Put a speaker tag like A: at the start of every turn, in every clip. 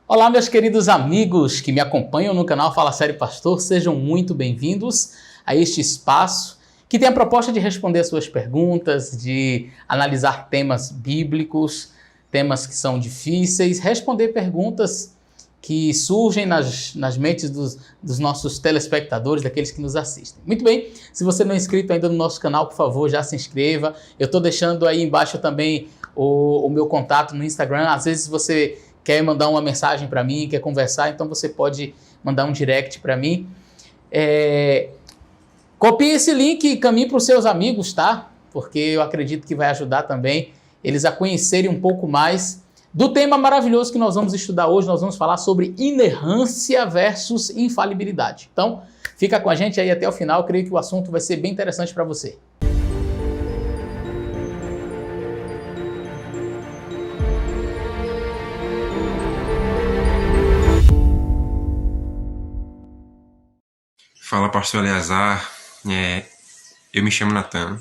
A: Olá, meus queridos amigos que me acompanham no canal Fala Sério Pastor, sejam muito bem-vindos a este espaço que tem a proposta de responder as suas perguntas, de analisar temas bíblicos, temas que são difíceis, responder perguntas que surgem nas mentes dos nossos telespectadores, daqueles que nos assistem. Muito bem, se você não é inscrito ainda no nosso canal, por favor, já se inscreva. Eu estou deixando aí embaixo também o meu contato no Instagram. Às vezes você quer mandar uma mensagem para mim, quer conversar, então você pode mandar um direct para mim. Copie esse link e caminhe para os seus amigos, tá? Porque eu acredito que vai ajudar também eles a conhecerem um pouco mais do tema maravilhoso que nós vamos estudar hoje. Nós vamos falar sobre inerrância versus infalibilidade. Então, fica com a gente aí até o final, eu creio que o assunto vai ser bem interessante para você.
B: Fala, pastor Eleazar. Eu me chamo Natan,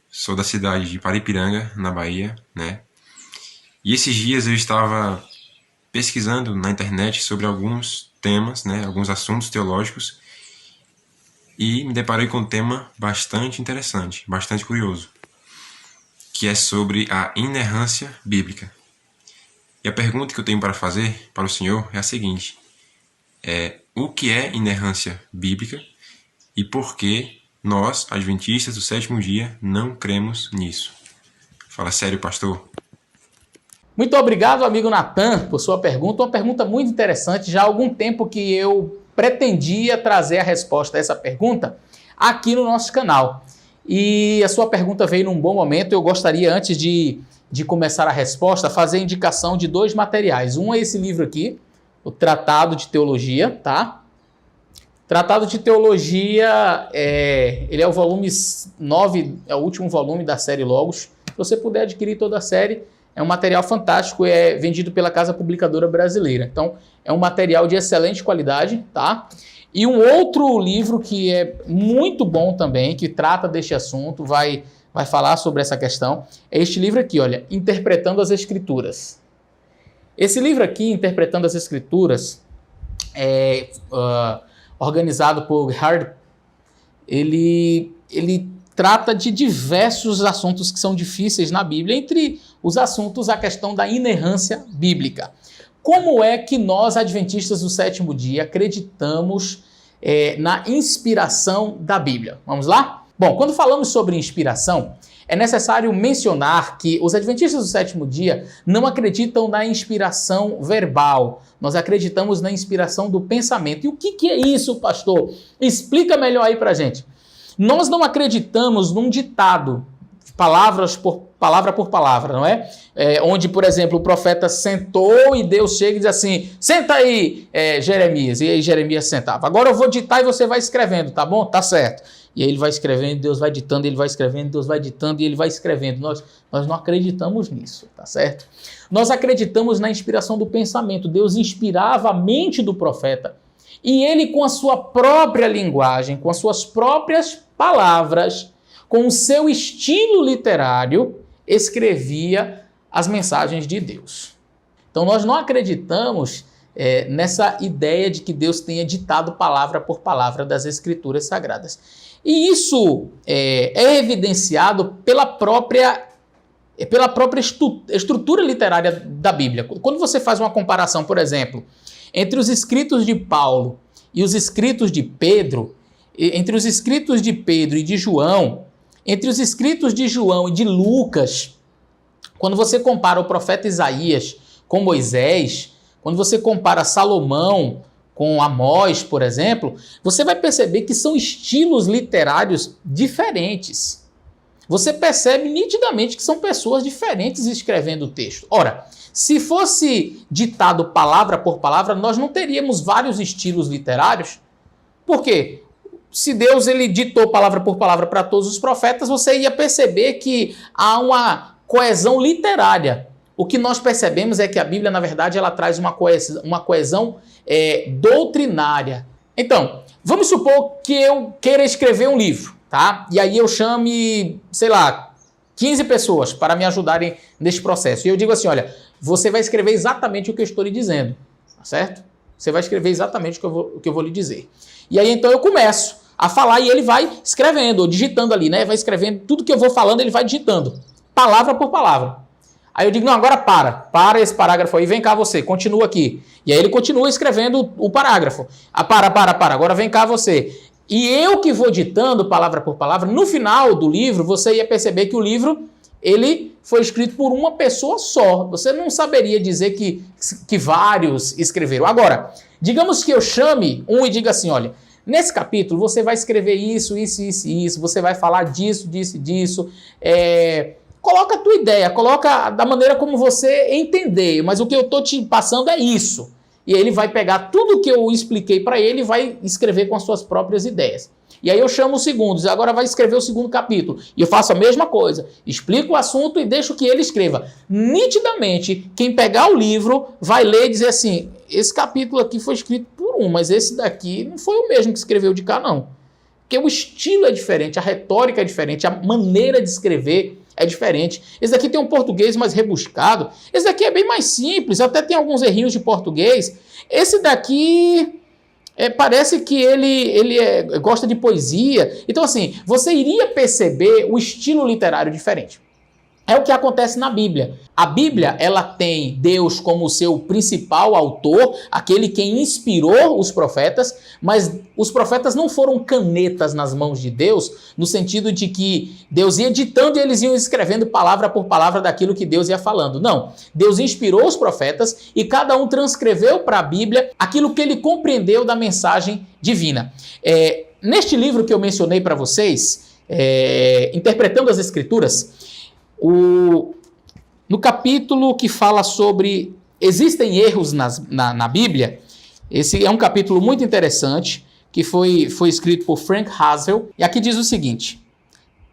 B: sou da cidade de Paripiranga, na Bahia, né? E esses dias eu estava pesquisando na internet sobre alguns temas, né, alguns assuntos teológicos, e me deparei com um tema bastante interessante, bastante curioso, que é sobre a inerrância bíblica. E a pergunta que eu tenho para fazer para o senhor é a seguinte: o que é inerrância bíblica e por que nós, adventistas do sétimo dia, não cremos nisso? Fala sério, pastor.
A: Muito obrigado, amigo Natan, por sua pergunta. Uma pergunta muito interessante. Já há algum tempo que eu pretendia trazer a resposta a essa pergunta aqui no nosso canal. E a sua pergunta veio num bom momento. Eu gostaria, antes de começar a resposta, fazer a indicação de dois materiais. Um é esse livro aqui, o Tratado de Teologia, tá? Tratado de Teologia, ele é o volume 9, é o último volume da série Logos. Se você puder adquirir toda a série, é um material fantástico, é vendido pela Casa Publicadora Brasileira. Então, é um material de excelente qualidade, tá? E um outro livro que é muito bom também, que trata deste assunto, vai falar sobre essa questão, é este livro aqui, olha, Interpretando as Escrituras. Esse livro aqui, Interpretando as Escrituras, organizado por Hard, ele trata de diversos assuntos que são difíceis na Bíblia, entre os assuntos a questão da inerrância bíblica. Como é que nós, adventistas do sétimo dia, acreditamos na inspiração da Bíblia? Vamos lá? Bom, quando falamos sobre inspiração, é necessário mencionar que os adventistas do sétimo dia não acreditam na inspiração verbal. Nós acreditamos na inspiração do pensamento. E o que é isso, pastor? Explica melhor aí pra gente. Nós não acreditamos num ditado, palavra por palavra, não é? Onde, por exemplo, o profeta sentou e Deus chega e diz assim: senta aí, Jeremias. E aí Jeremias sentava. Agora eu vou ditar e você vai escrevendo, tá bom? Tá certo. E aí ele vai escrevendo, Deus vai ditando, ele vai escrevendo, Deus vai ditando e ele vai escrevendo. Nós não acreditamos nisso, tá certo? Nós acreditamos na inspiração do pensamento. Deus inspirava a mente do profeta e ele, com a sua própria linguagem, com as suas próprias palavras, com o seu estilo literário, escrevia as mensagens de Deus. Então nós não acreditamos nessa ideia de que Deus tenha ditado palavra por palavra das Escrituras Sagradas. E isso é evidenciado pela própria estrutura literária da Bíblia. Quando você faz uma comparação, por exemplo, entre os escritos de Paulo e os escritos de Pedro, entre os escritos de Pedro e de João, entre os escritos de João e de Lucas, quando você compara o profeta Isaías com Moisés, quando você compara Salomão com Amós, por exemplo, você vai perceber que são estilos literários diferentes. Você percebe nitidamente que são pessoas diferentes escrevendo o texto. Ora, se fosse ditado palavra por palavra, nós não teríamos vários estilos literários. Por quê? Se Deus ele ditou palavra por palavra para todos os profetas, você ia perceber que há uma coesão literária. O que nós percebemos é que a Bíblia, na verdade, ela traz uma coesão doutrinária. Então, vamos supor que eu queira escrever um livro, tá? E aí eu chame, sei lá, 15 pessoas para me ajudarem nesse processo. E eu digo assim, olha, você vai escrever exatamente o que eu estou lhe dizendo. tá certo? Você vai escrever exatamente o que eu vou lhe dizer. E aí então eu começo a falar e ele vai escrevendo, ou digitando ali, né? Vai escrevendo tudo que eu vou falando, ele vai digitando, palavra por palavra. Aí eu digo, não, agora para esse parágrafo aí, vem cá você, continua aqui. E aí ele continua escrevendo o parágrafo. Para, agora vem cá você. E eu que vou ditando palavra por palavra, no final do livro, você ia perceber que o livro, ele foi escrito por uma pessoa só. Você não saberia dizer que vários escreveram. Agora, digamos que eu chame um e diga assim, olha, nesse capítulo você vai escrever isso, você vai falar disso. Coloca a tua ideia, coloca da maneira como você entender, mas o que eu estou te passando é isso. E ele vai pegar tudo que eu expliquei para ele e vai escrever com as suas próprias ideias. E aí eu chamo o segundo, diz, agora vai escrever o segundo capítulo. E eu faço a mesma coisa, explico o assunto e deixo que ele escreva. Nitidamente, quem pegar o livro vai ler e dizer assim, esse capítulo aqui foi escrito por um, mas esse daqui não foi o mesmo que escreveu de cá, não. Porque o estilo é diferente, a retórica é diferente, a maneira de escrever é diferente. Esse daqui tem um português mais rebuscado. Esse daqui é bem mais simples, até tem alguns errinhos de português. Esse daqui parece que ele gosta de poesia. Então, assim, você iria perceber o estilo literário diferente. É o que acontece na Bíblia. A Bíblia, ela tem Deus como seu principal autor, aquele quem inspirou os profetas, mas os profetas não foram canetas nas mãos de Deus, no sentido de que Deus ia ditando e eles iam escrevendo palavra por palavra daquilo que Deus ia falando. Não. Deus inspirou os profetas e cada um transcreveu para a Bíblia aquilo que ele compreendeu da mensagem divina. Neste livro que eu mencionei para vocês, Interpretando as Escrituras, no capítulo que fala sobre existem erros na Bíblia, esse é um capítulo muito interessante, que foi escrito por Frank Hazel, e aqui diz o seguinte: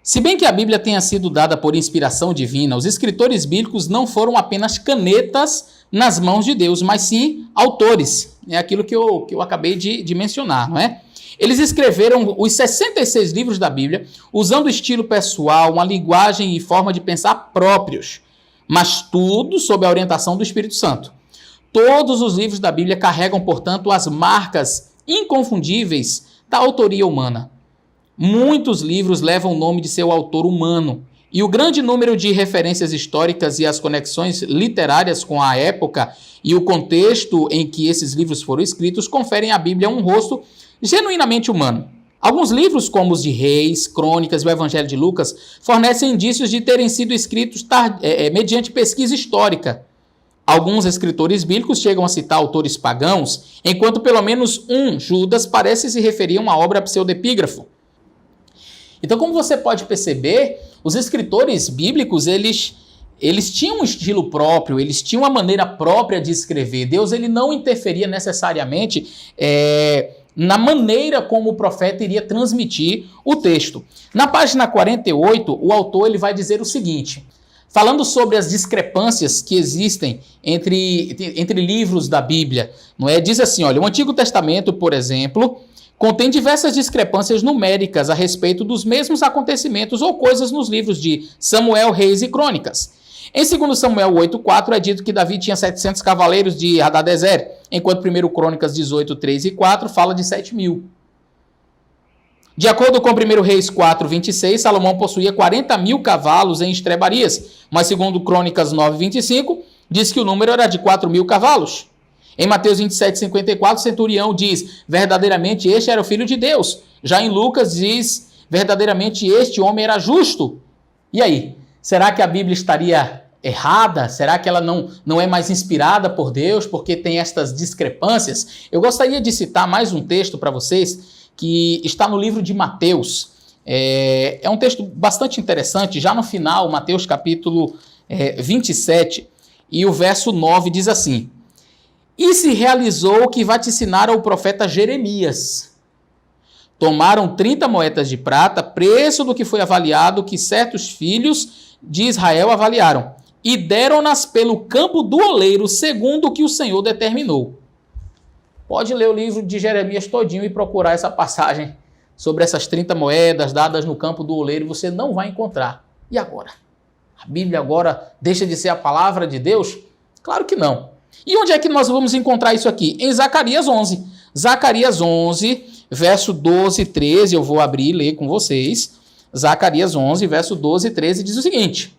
A: se bem que a Bíblia tenha sido dada por inspiração divina, os escritores bíblicos não foram apenas canetas nas mãos de Deus, mas sim autores. É aquilo que eu acabei de mencionar, não é? Eles escreveram os 66 livros da Bíblia usando estilo pessoal, uma linguagem e forma de pensar próprios, mas tudo sob a orientação do Espírito Santo. Todos os livros da Bíblia carregam, portanto, as marcas inconfundíveis da autoria humana. Muitos livros levam o nome de seu autor humano, e o grande número de referências históricas e as conexões literárias com a época e o contexto em que esses livros foram escritos conferem à Bíblia um rosto genuinamente humano. Alguns livros, como os de Reis, Crônicas e o Evangelho de Lucas, fornecem indícios de terem sido escritos mediante pesquisa histórica. Alguns escritores bíblicos chegam a citar autores pagãos, enquanto pelo menos um, Judas, parece se referir a uma obra pseudepígrafo. Então, como você pode perceber, os escritores bíblicos, eles tinham um estilo próprio, eles tinham uma maneira própria de escrever. Deus ele não interferia necessariamente na maneira como o profeta iria transmitir o texto. Na página 48, o autor ele vai dizer o seguinte, falando sobre as discrepâncias que existem entre livros da Bíblia, não é? Diz assim, olha, o Antigo Testamento, por exemplo, contém diversas discrepâncias numéricas a respeito dos mesmos acontecimentos ou coisas nos livros de Samuel, Reis e Crônicas. Em 2 Samuel 8,4 é dito que Davi tinha 700 cavaleiros de Hadadezer, enquanto 1 Crônicas 18, 3 e 4 fala de 7.000. De acordo com 1 Reis 4, 26, Salomão possuía 40.000 cavalos em estrebarias, mas 2 Crônicas 9, 25 diz que o número era de 4.000 cavalos. Em Mateus 27, 54, o centurião diz, verdadeiramente este era o Filho de Deus. Já em Lucas diz, verdadeiramente este homem era justo. E aí, será que a Bíblia estaria errada? Será que ela não é mais inspirada por Deus porque tem estas discrepâncias? Eu gostaria de citar mais um texto para vocês que está no livro de Mateus. É um texto bastante interessante, já no final, Mateus capítulo 27, e o verso 9 diz assim, e se realizou o que vaticinaram o profeta Jeremias. Tomaram 30 moedas de prata, preço do que foi avaliado que certos filhos de Israel avaliaram, e deram-nas pelo campo do oleiro, segundo o que o Senhor determinou. Pode ler o livro de Jeremias todinho e procurar essa passagem sobre essas 30 moedas dadas no campo do oleiro, e você não vai encontrar. E agora? A Bíblia agora deixa de ser a palavra de Deus? Claro que não. E onde é que nós vamos encontrar isso aqui? Em Zacarias 11. Zacarias 11, verso 12 e 13, eu vou abrir e ler com vocês. Zacarias 11, verso 12 e 13, diz o seguinte: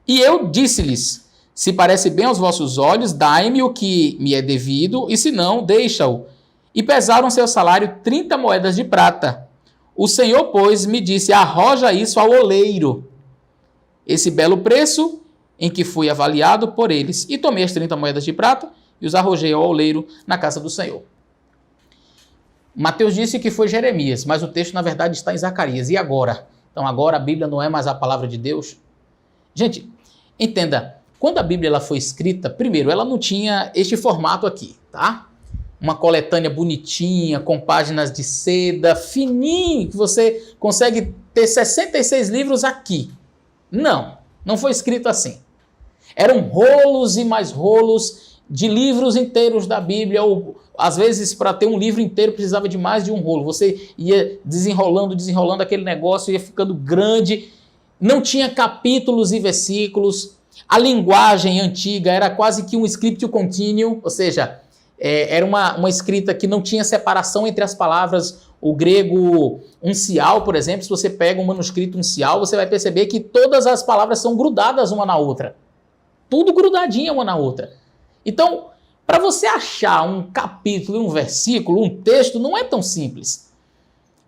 A: E eu disse-lhes, se parece bem aos vossos olhos, dai-me o que me é devido, e se não, deixa-o. E pesaram seu salário 30 moedas de prata. O Senhor, pois, me disse, arroja isso ao oleiro, esse belo preço em que fui avaliado por eles. E tomei as 30 moedas de prata e os arrojei ao oleiro na casa do Senhor. Mateus disse que foi Jeremias, mas o texto, na verdade, está em Zacarias. E agora? Então, agora a Bíblia não é mais a palavra de Deus? Gente, entenda, quando a Bíblia ela foi escrita, primeiro, ela não tinha este formato aqui, tá? Uma coletânea bonitinha, com páginas de seda, fininho, que você consegue ter 66 livros aqui. Não, não foi escrito assim. Eram rolos e mais rolos de livros inteiros da Bíblia, ou às vezes para ter um livro inteiro precisava de mais de um rolo. Você ia desenrolando aquele negócio, ia ficando grande, não tinha capítulos e versículos, a linguagem antiga era quase que um scriptio continuo, ou seja, era uma escrita que não tinha separação entre as palavras. O grego uncial, por exemplo, se você pega um manuscrito uncial, você vai perceber que todas as palavras são grudadas uma na outra. Tudo grudadinha uma na outra. Então, para você achar um capítulo, um versículo, um texto, não é tão simples.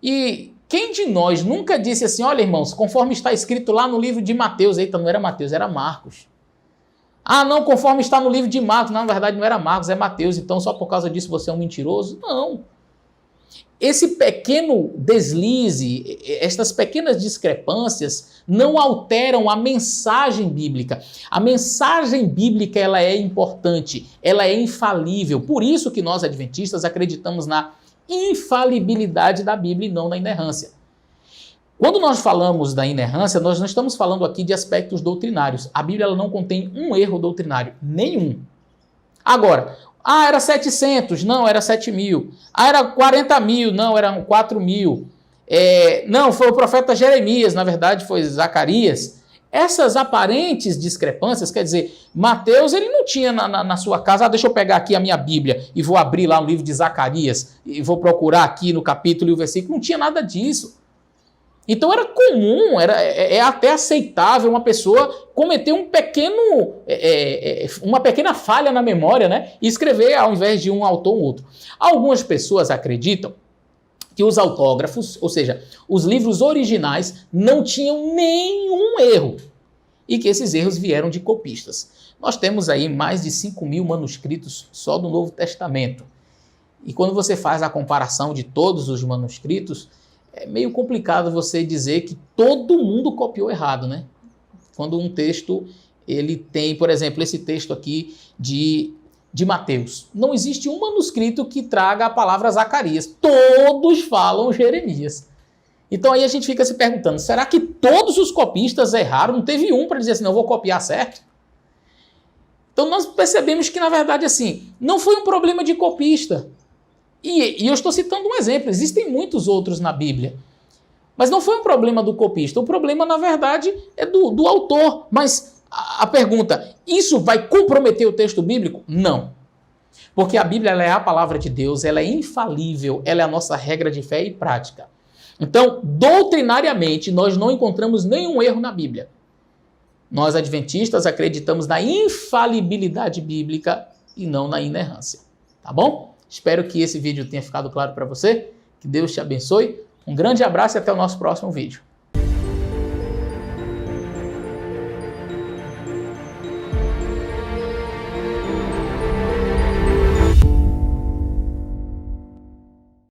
A: E quem de nós nunca disse assim, olha irmãos, conforme está escrito lá no livro de Mateus, eita, não era Mateus, era Marcos. Ah, não, conforme está no livro de Marcos, não, na verdade não era Marcos, é Mateus, então só por causa disso você é um mentiroso? Não. Esse pequeno deslize, estas pequenas discrepâncias não alteram a mensagem bíblica. A mensagem bíblica ela é importante, ela é infalível. Por isso que nós adventistas acreditamos na infalibilidade da Bíblia e não na inerrância. Quando nós falamos da inerrância, nós não estamos falando aqui de aspectos doutrinários. A Bíblia ela não contém um erro doutrinário, nenhum. Agora, era 700, não, era 7.000. Era 40.000, não, eram 4.000. Não, foi o profeta Jeremias, na verdade foi Zacarias. Essas aparentes discrepâncias, quer dizer, Mateus ele não tinha na sua casa, deixa eu pegar aqui a minha Bíblia e vou abrir lá no livro de Zacarias e vou procurar aqui no capítulo e o versículo, não tinha nada disso. Então era comum, é até aceitável uma pessoa cometer uma pequena falha na memória, né? E escrever ao invés de um autor ou outro. Algumas pessoas acreditam que os autógrafos, ou seja, os livros originais, não tinham nenhum erro e que esses erros vieram de copistas. Nós temos aí mais de 5.000 manuscritos só do Novo Testamento. E quando você faz a comparação de todos os manuscritos, é meio complicado você dizer que todo mundo copiou errado, né? Quando um texto, ele tem, por exemplo, esse texto aqui de Mateus. Não existe um manuscrito que traga a palavra Zacarias. Todos falam Jeremias. Então aí a gente fica se perguntando, será que todos os copistas erraram? Não teve um para dizer assim, não, eu vou copiar certo? Então nós percebemos que, na verdade, assim, não foi um problema de copista. E eu estou citando um exemplo, existem muitos outros na Bíblia. Mas não foi um problema do copista, o problema, na verdade, é do autor. Mas a pergunta, isso vai comprometer o texto bíblico? Não. Porque a Bíblia ela é a palavra de Deus, ela é infalível, ela é a nossa regra de fé e prática. Então, doutrinariamente, nós não encontramos nenhum erro na Bíblia. Nós, adventistas, acreditamos na infalibilidade bíblica e não na inerrância. Tá bom? Espero que esse vídeo tenha ficado claro para você. Que Deus te abençoe. Um grande abraço e até o nosso próximo vídeo.